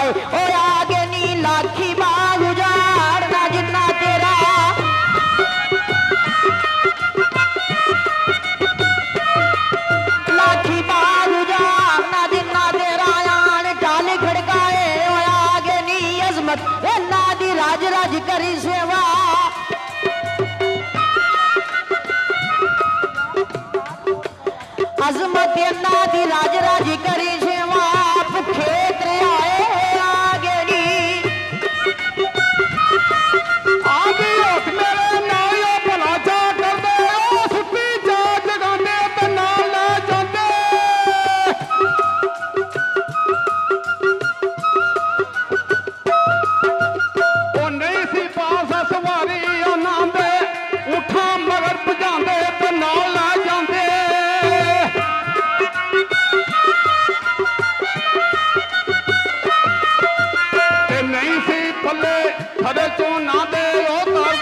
ओ आगे नी लाठी बाग उजाड़ना जिन्ना तेरा लाठी बाग उजाड़ना जिन्ना तेरा यान टाल खड़काए ओ आगे नी अजमत ना दी राज राज करी सेवा अजमत ना दी राज राज करी सेवा भुखे आए आगे नी आगे हथ मेरे नालियों भला जा करदे ओ सुत्ती जा जगांदे ते नाल ले जांदे ओ नहीं सी पास सवारी उन्हां दे उठा मगर भजांदे ते नाल ले जांदे नहीं सी पल्ले खड़े चो ना दे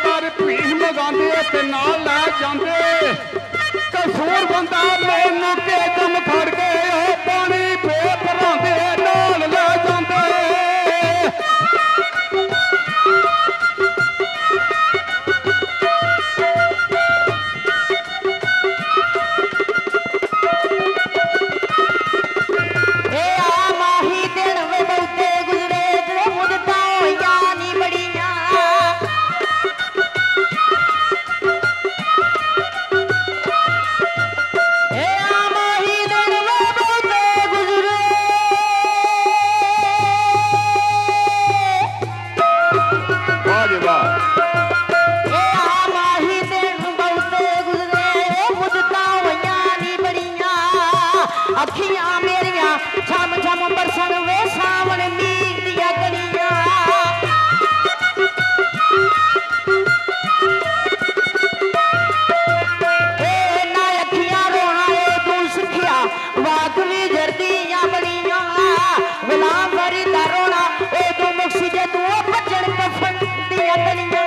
तर भीख मंगांदे ते नाल लै जांदे कसूर बंदा मैनू के दम खड़ के पानी पे भरांदे नाल लै जांदे अखियां मेरिया छम छम बरसन वे सावन मीर दिया गलियां ना अखियां रोना तू सुखिया वाकवी जर्दियां बड़ियां गुलाम फरीदा रोना ओ तू मुक्सी जे तू बचन कफन दिया गलियां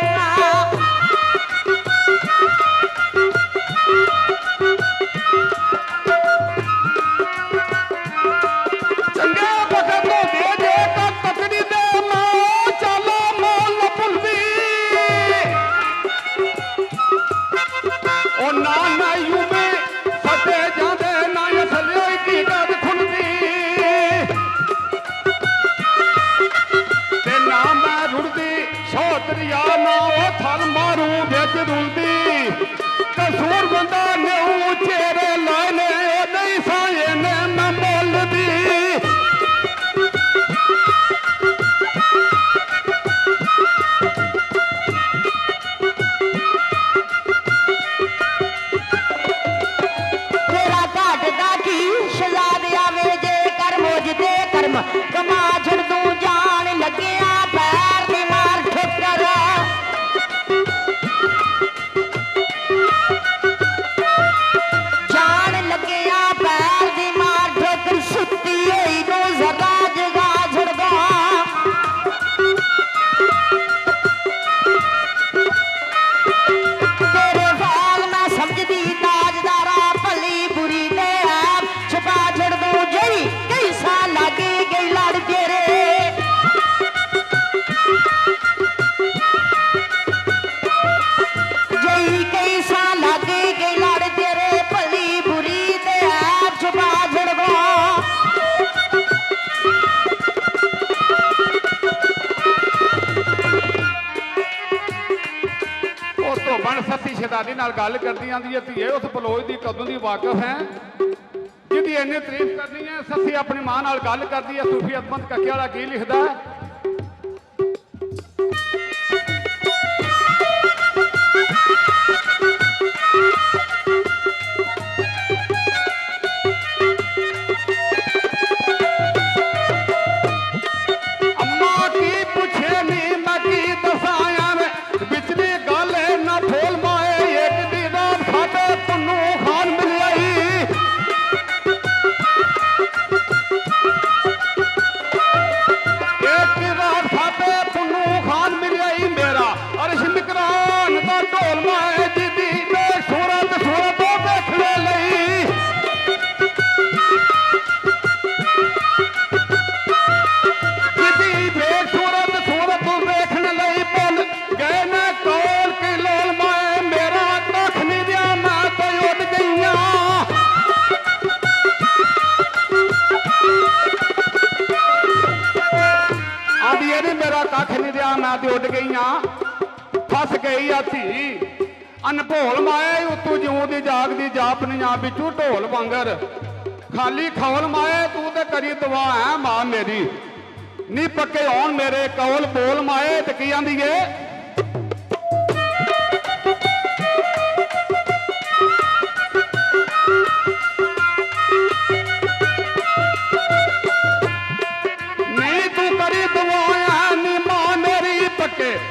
कसूर बंदा ने चेरे लाने नहीं साए ने मैं बोल दी तेरा घाट दा की शहजाद आवे जे कर मोज दे कर्म कमा छड़ दूं जान लगिया पैर दी मार ठोकर सती शहजादी नाल गल करती आंदी है धीए उस बलोच की कदों की वाकिफ है जिहदी इन्नी तारीफ करनी है सती अपनी मां नाल गल करती है सूफी अजमत कक्के वाला की लिखदा है आखदी है नी मेरा कख नहीं दिया, मैं तो उड गई हाँ, फस गई आ धी। अनभोल माया उतू जूं दी जागदी जापनियां बिचू ढोल वांगर, खाली खौल माए तू ते करी दुआ है मां मेरी, नी पक्के होण मेरे कौल बोल माए। ते की आंदी है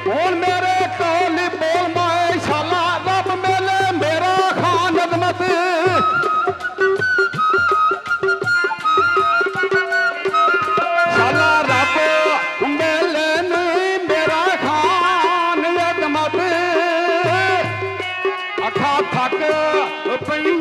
ਹੁਣ ਮੇਰੇ ਕੋਲ ਬੋਲ ਮਾਏ ਸ਼ਾਲਾ ਰੱਬ ਮੇਲੇ ਮੇਰਾ ਖਾਨ ਅਜ਼ਮਤ, ਸ਼ਾਲਾ ਰੱਬ ਮੇਲੇ ਨੀ ਮੇਰਾ ਖਾਨ ਅਜ਼ਮਤ। ਅੱਖਾਂ ਥੱਕ ਪਈ